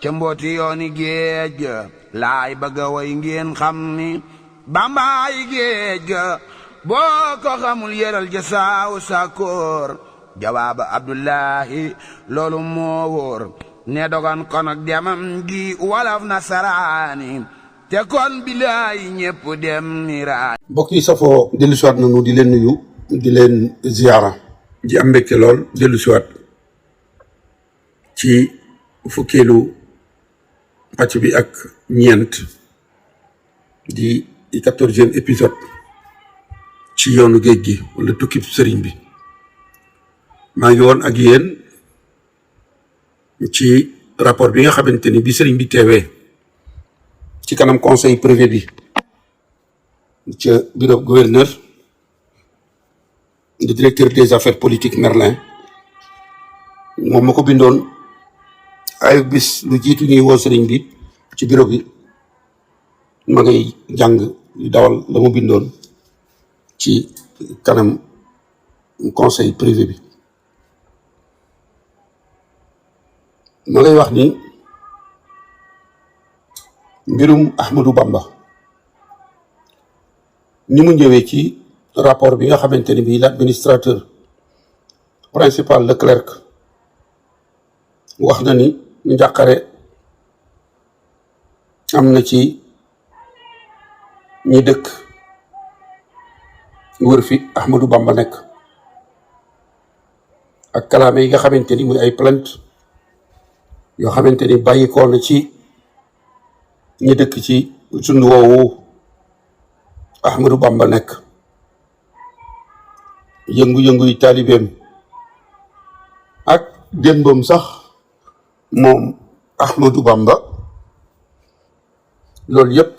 ca mbooti yooni géej ga laay bëgga way ngeen xam ni bambaay géej ga boo ko xamul yëral ja saaw sakoor jawaaba abdullahi loolu moo wóor ne dogan kon ak demam gi walaf nasaraani te kon bilaay ñépp dem ni raay. mbokk yi safoo dellu siwaat nañu di leen nuyu di leen ziyaara di am mbégte lool dellu siwaat ci fukkeelu pàcc bi ak ñeent di 14e épisode ci yoonu géej gi wala tukkib sëriñ bi. maa ngi woon ak yéen ci rapport bi nga xamante ni bi sëriñ bi teewee ci kanam conseil privé bi ca bureau gouverneur le directeur des affaires politiques Merlin moom ma ko bindoon ay bis lu jiitu ñuy woo sëriñ bi ci bureau bi ma ngay jàng di dawal la mu bindoon ci kanam conseil privé bi. ma lay wax ni mbirum Ahmadou Bamba ni mu ñëwee ci rapport bi nga xamante ni bii l'administrateur principal Leclerc wax na ni njàqare am na ci ñi dëkk wër fi Ahmadou Bamba nekk ak kalaame yi nga xamante ni muy ay plainte yoo xamante ni bàyyikoo na ci ñi dëkk ci tund woowu Ahmadou Bamba nekk yëngu-yënguy taalibeem ak démbam sax moom Ahmadou Bamba loolu yépp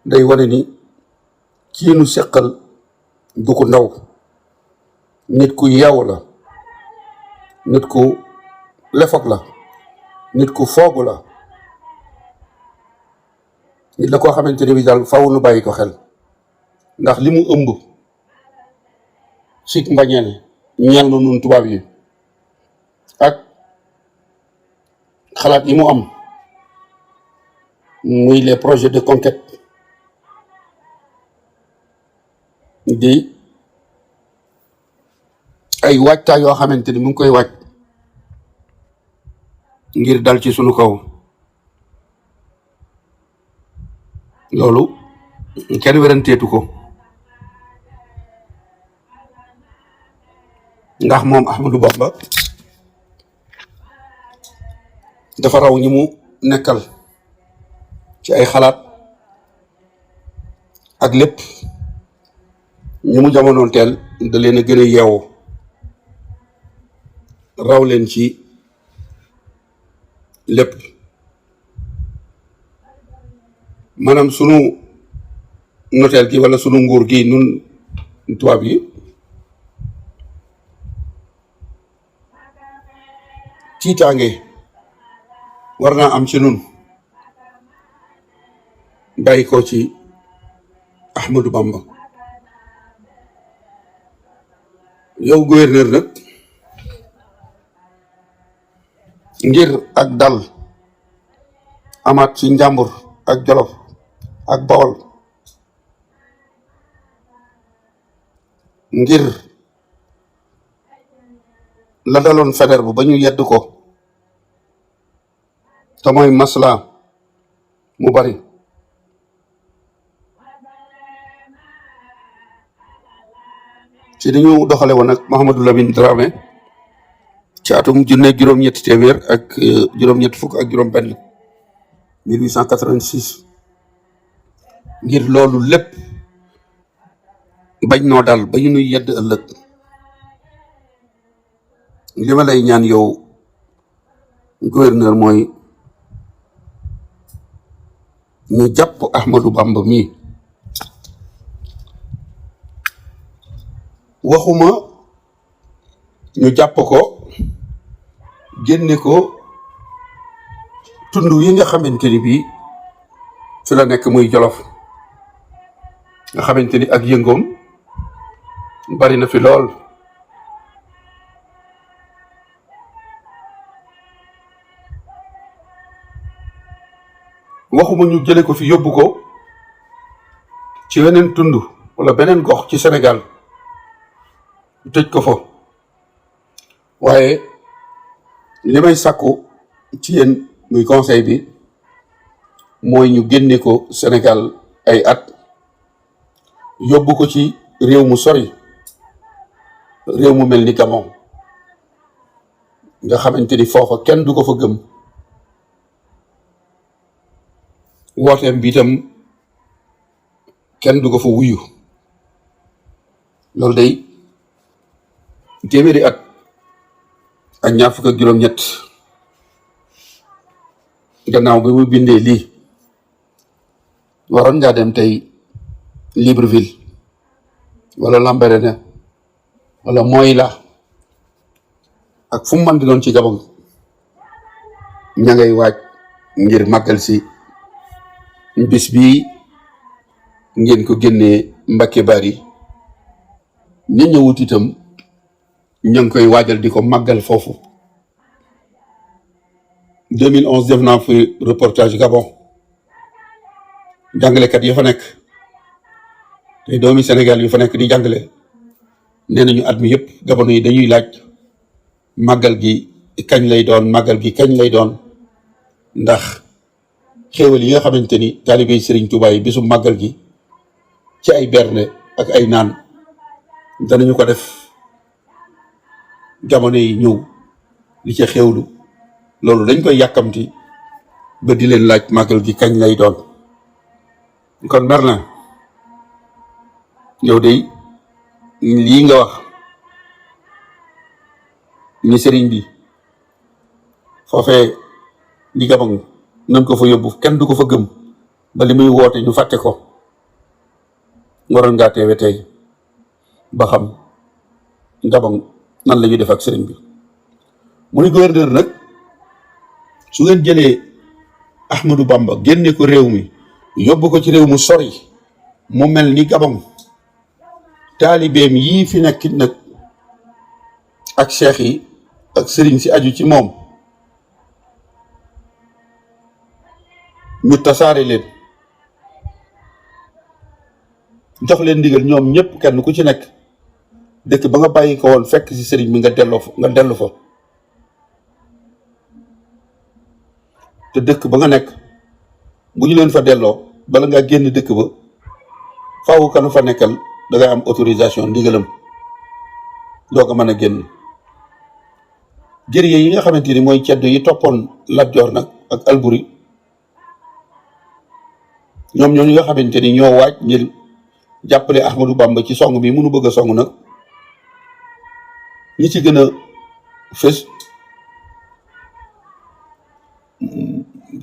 day wane ni kii nu seqal du ko ndaw nit ku yeewu la nit ku lefog la nit ku foogu la nit la koo xamante ne bi daal faw nu bàyyi ko xel ndax li mu ëmb sik mbañeel ñeel na nun tubaab yi ak xalaat yi mu am muy les projets de conquête di ay waajtaay yoo xamante ni mu ngi koy waaj ngir dal ci sunu kaw loolu kenn weranteetu ko ndax moom Ahmadou Bamba dafa raw ñi mu nekkal ci ay xalaat ak lépp ñi mu jamonoon teel da leen a gën a yeewu raw leen ci lépp maanaam sunu noteel gi wala sunu nguur gi nun tubaab yi tiitaange war naa am ci nun bàyyi ko ci Ahmadou Bamba yow gouverneur nag ngir ak dal amaat ci Njàmbur ak Jolof ak Bawol ngir la daloon Faidherbe ba ñu yedd ko te mooy masla mu bari ci dañu doxale woon ak Mouhamadou Lamine Dramé ci atum junne juróom-ñetti téeméer ak juróom-ñett fukk ak juróom-benn 1886 ngir loolu lépp bañ noo dal ba ñu nuy yedd ëllëg li ma lay ñaan yow gouverneur mooy ñu jàpp Ahmadou Bamba mii waxuma ñu jàpp ko génne ko tund yi nga xamante ni bii fi la nekk muy Jolof nga xamante ni ak yëngoom bari na fi lool waxuma ñu jële ko fi yóbbu ko ci weneen tund wala beneen gox ci Sénégal ñu tëj ko fa waaye li may sàkku ci yéen muy conseil bi mooy ñu génne ko Sénégal ay at yóbbu ko ci réew mu sori réew mu mel ni Gabon nga xamante ni foofa kenn du ko fa gëm wooteem bi itam kenn du ko fa wuyu loolu day téeméeri at ak ñaar fukk ak juróom-ñett gannaaw bi mu bindee lii waroon ngaa dem tey Libreville wala Lambaréné wala Moïla ak fu mu mën di doon ci Gabon ña ngay waaj ngir màggal si bis bii ngeen ko génnee Mbacké Bari ña ñëwut itam ña ngi koy waajal di ko màggal foofu 2011 def naa fi reportage Gabon jàngalekat ya fa nekk te doomi Sénégal yu fa nekk di jàngale nee nañu at mi yëpp Gabon yi dañuy laaj màggal gi kañ lay doon màggal gi kañ lay doon ndax xéewal yi nga xamante ni taalibe Serigne Touba yi bisu màggal gi ci ay berne ak ay naan danañu ko def jamono yi ñëw li ca xéewlu loolu dañ koy yàkkamti ba di leen laaj màggal gi kañ lay doon kon Merlin yow de lii nga wax ni sëriñ bi foofee di Gabon nan ko fa yóbbu kenn du ko fa gëm ba li muy woote ñu fàtte ko waroon ngaa teewe tey ba xam Gabon nan la ñuy def ak sëriñ bi mu ni gouverneur nag su ngeen jëlee Ahmadou Bamba génne ko réew mi yóbbu ko ci réew mu sori mu mel ni Gabon taalibeem yii fi nekk nag ak cheikh yi ak sëriñ si aju ci moom ñu tasaare leen jox leen ndigal ñoom ñëpp kenn ku ci nekk dëkk ba nga bàyyi ko woon fekk si sëriñ bi nga dellu fa te dëkk ba nga nekk bu ñu leen fa delloo bala ngaa génn dëkk ba faaw kanu fa nekkal da ngay am autorisation ndigalam doo ko mën a génn jërëjëf yi nga xamante ni mooy ceddo yi toppoon Lat Joor nag ak Alburi ñoom ñooñu nga xamante ni ñoo waaj ngir jàppale Ahmadou Bamba ci song bi mënu bëgg a song nag ñi ci gën a fës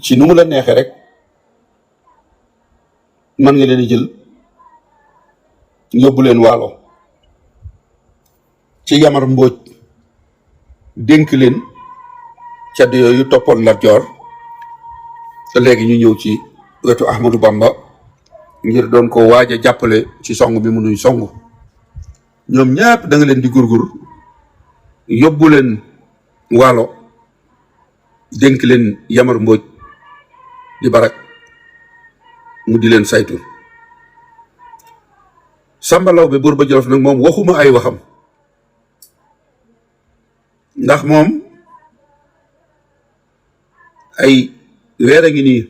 ci nu mu la neexee rek mën nga leen jël yóbbu leen waalo ci Yamar Mbóoj dénk leen cedd yooyu toppoon Lat Joor te léegi ñu ñëw ci wetu Ahmadou Bamba ngir doon ko waaj a jàppale ci song bi mënuñ song ñoom ñëpp da nga leen di gurgur yóbbu leen waalo dénk leen Yamar Mbóoj di barak mu di leen saytu Samba Laobé buur ba Jolof nag moom waxuma ay waxam ndax moom ay weer a ngi nii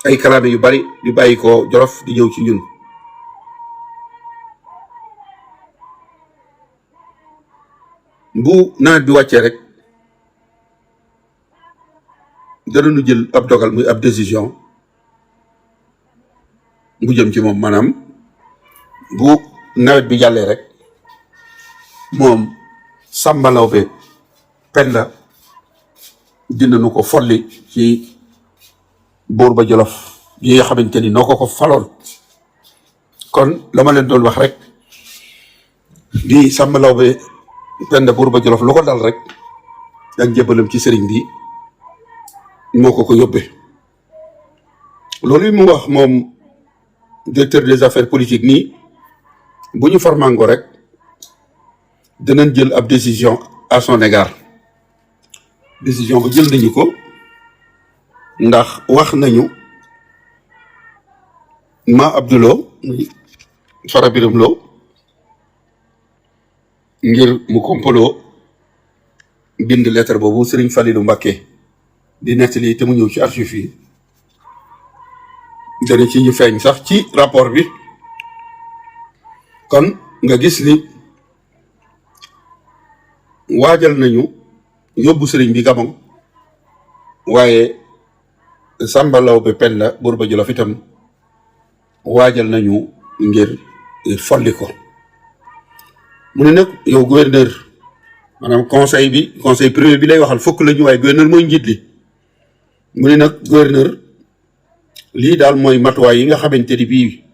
ay kalaame yu bari di bàyyi ko Jolof di ñëw ci ñun bu nawet bi wàccee rek danañu jël ab dogal muy ab décision bu jëm ci moom maanaam bu nawet bi jàllee rek moom Samba Laobé Penda dinañu ko folli ci buur ba Jolof yi nga xamante ni noo ko faloon kon la ma leen doon wax rek di Samba Laobé Penda buur ba Jolof lu ko dal rek ak njëbalam ci sëriñ bi moo ko yóbbee loolu yi mu wax moom directeur des affaires politiques nii bu ñu farmango rek dinañ jël ab décision à son égard décision ba jël nañu ko ndax wax nañu ma Abdoulo Fara Biram Lo ngir mu kompaloo bind lettre boobu Serigne Falilou Mbacké di nettali te mu ñëw ci archive yi dana ci ñu feeñ sax ci rapport bi. kon nga gis ni waajal nañu yóbbu sëriñ bi Gabon waaye Samba Laobé Penda buur ba Jolof itam waajal nañu ngir folli ko. mu ne nag yow gouverneur maanaam conseil privé bi lay waxal fukk la ñu waaye gouverneur mooy njiit li. mu ne nag gouverneur lii daal mooy matuwaay yi nga xamante ni bii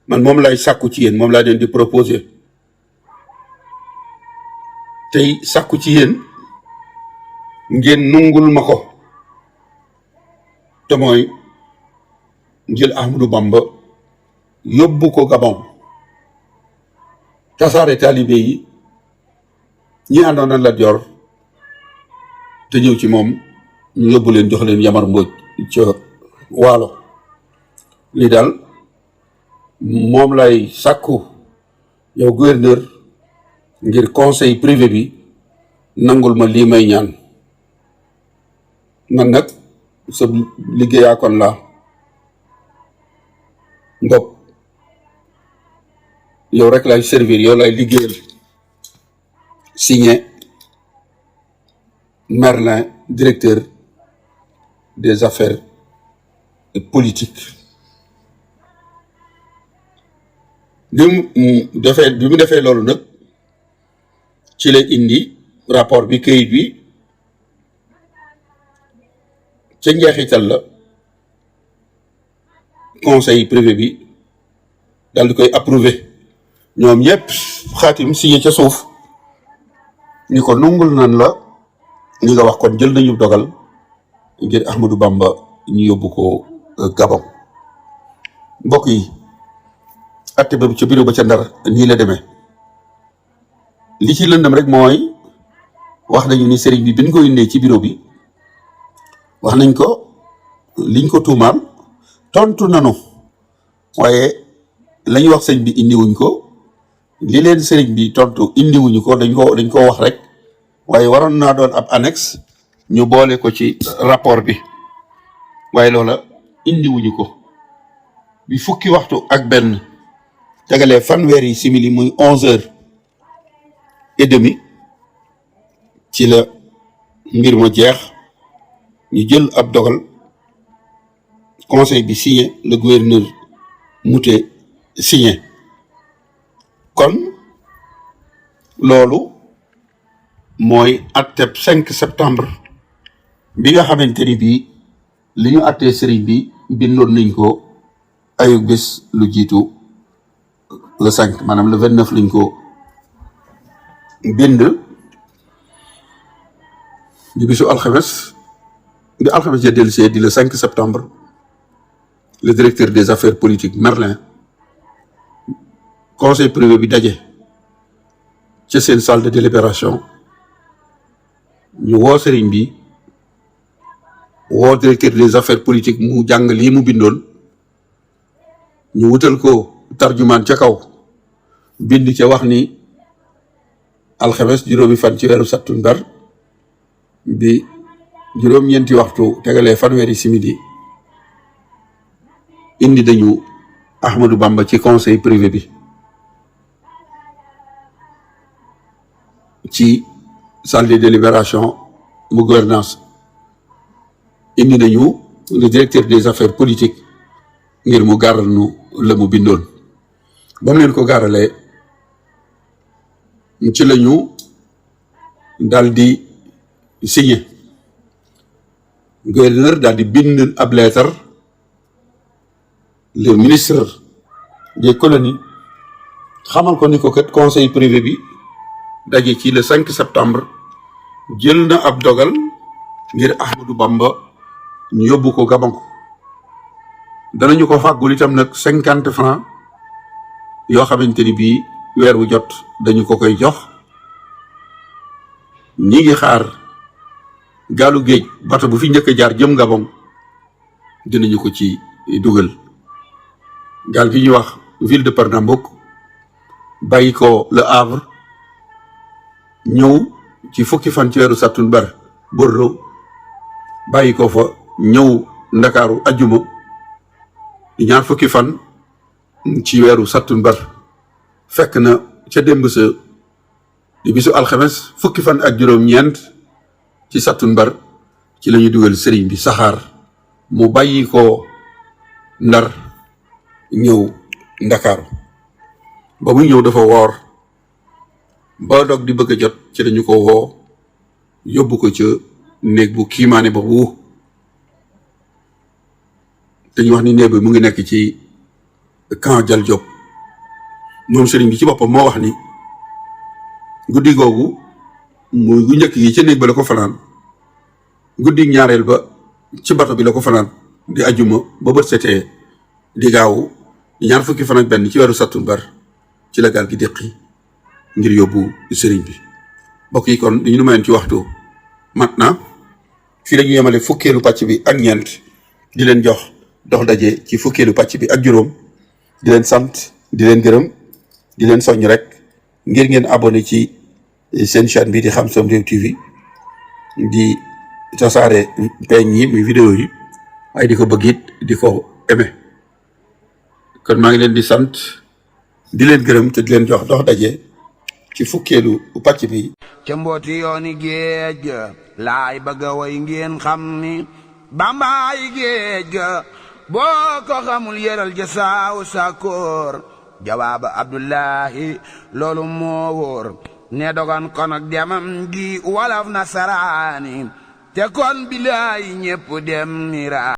man moom lay sàkku ci yéen moom laa leen di proposer tey sàkku ci yéen ngeen nungul ma ko te mooy jël Ahmadou Bamba yóbbu ko Gabon tasaare taalibe yi ñi àndoon na Lat Joor te ñëw ci moom ñu yóbbu leen jox leen Yamar Mbodj ca Waalo. lii daal moom lay sàkku yow gouverneur ngir conseil privé bi nangul ma lii may ñaan. man nag sa liggéeyaa kon la ndop yow rek lay servir yow lay liggéeyal. signé Merlin, directeur des affaires politiques. bi mu defee loolu nag ci la indi rapport bi këyit bi ca njeexital la conseil privé bi daal di koy approuvé ñoom ñëpp xaatim signé ca suuf ni ko nungul nan la ñi nga wax kon jël nañu dogal ngir Ahmadou Bamba ñu yóbbu ko Gabon. mbokk yi atte ba ca bureau ba ca Ndar nii la demee li ci lëndam rek mooy wax nañu ni sëriñ bi biñ ko indee ci bureau bi wax nañ ko liñ ko tuumaal tontu nanu waaye lañu wax sëriñ bi indiwuñ ko li leen sëriñ bi tontu indiwuñu ko dañ ko wax rek waaye waroon naa doon ab annexe ñu boole ko ci rapport bi waaye loola indiwuñu ko bi fukki waxtu ak benn tegalee fanweeri simili muy 11h30 ci la mbir ma jeex ñu jël ab dogal conseil bi signé le gouverneur Mouté signé kon loolu mooy atteb 5 septembre bi nga xamante ni bii li ñu attee sëriñ bi bindoon nañ ko ayu bés lu jiitu le 5 maanaam le 29 lañ ko bind di bisu alxames bi alxames ja dellusee di le 5 septembre le directeur des affaires politiques Merlin conseil privé bi daje ca seen salle de délibération ñu woo sëriñ bi woo directeur des affaires politiques mu jàng lii mu bindoon ñu wutal ko tarjumaan ca kaw bind ca wax ni alxames juróomi fan ci weeru sattumbar bi juróom-ñeenti waxtu tegalee fanweeri simili indi dañu Ahmadou Bamba ci conseil privé bi ci salle de délibération mu gouvernance indi nañu le directeur des affaires politiques ngir mu gaaral nu la mu bindoon ba mu leen ko gaaralee ci la ñu daal di signé gouverneur daal di bind ab lettre le ministre des colonies xamal ko ni ko kat conseil privé bi daje ci le 5 septembre jël na ab dogal ngir Ahmadou Bamba ñu yóbbu ko Gabon danañu ko fàggul itam nag 50 francs yoo xamante ni bii weer wu jot dañu ko koy jox ñi ngi xaar gaalu géej bato bu fi njëkk a jaar jëm Gabon dinañu ko ci dugal gaal gi ñuy wax ville de Pernambouc bàyyi ko Le Havre ñëw ci fukki fan ci weeru sattumbar Bordeaux bàyyi ko fa ñëw Ndakaaru ajjuma di ñaar fukki fan ci weeru sattumbar fekk na ca démb sa di bisu alxames fukki fan ak juróom-ñeent ci sattumbar ci la ñu dugal sëriñ bi saxaar mu bàyyi ko Ndar ñëw Ndakaaru ba muy ñëw dafa woor ba dog di bëgg a jot ci lañu ko woo yóbbu ko ca néeg bu kiimaane boobu te ñu wax ni néeg bi mu ngi nekk ci camp Jal Diop moom sëriñ bi ci boppam moo wax ni guddi googu muy gu njëkk gi ca néeg ba la ko fanaan guddi ñaareel ba ci bato bi la ko fanaan di ajjuma ba bët setee di gaawu ñaar fukki fan ak benn ci weeru sattumbar ci la gaal gi déqi ngir yóbbu sëriñ bi mbokk yi kon dañu mayoon ci waxtu mat na fii la ñu yemale fukkeelu pàcc bi ak ñeent di leen jox dox daje ci fukkeelu pàcc bi ak juróom di leen sant di leen gërëm di leen soññ rek ngir ngeen abonné ci seen chaîne bi di Xam Sam Réew TV di tasaare peeñ yi muy vidéo yi waaye di ko bëgg it di ko aimé kon maa ngi leen di sant di leen gërëm te di leen jox dox daje ci fukkeelu pàcc bi ca mbooti yooni géej ga laay bëgg a way ngeen xam ni bambaay géej ga boo ko xamul yëral ja saaw sakoor jawaaba Abdullahi loolu moo wóor ne dogan kon ak demam gi walaf nasaraani te kon bilaay ñépp dem nira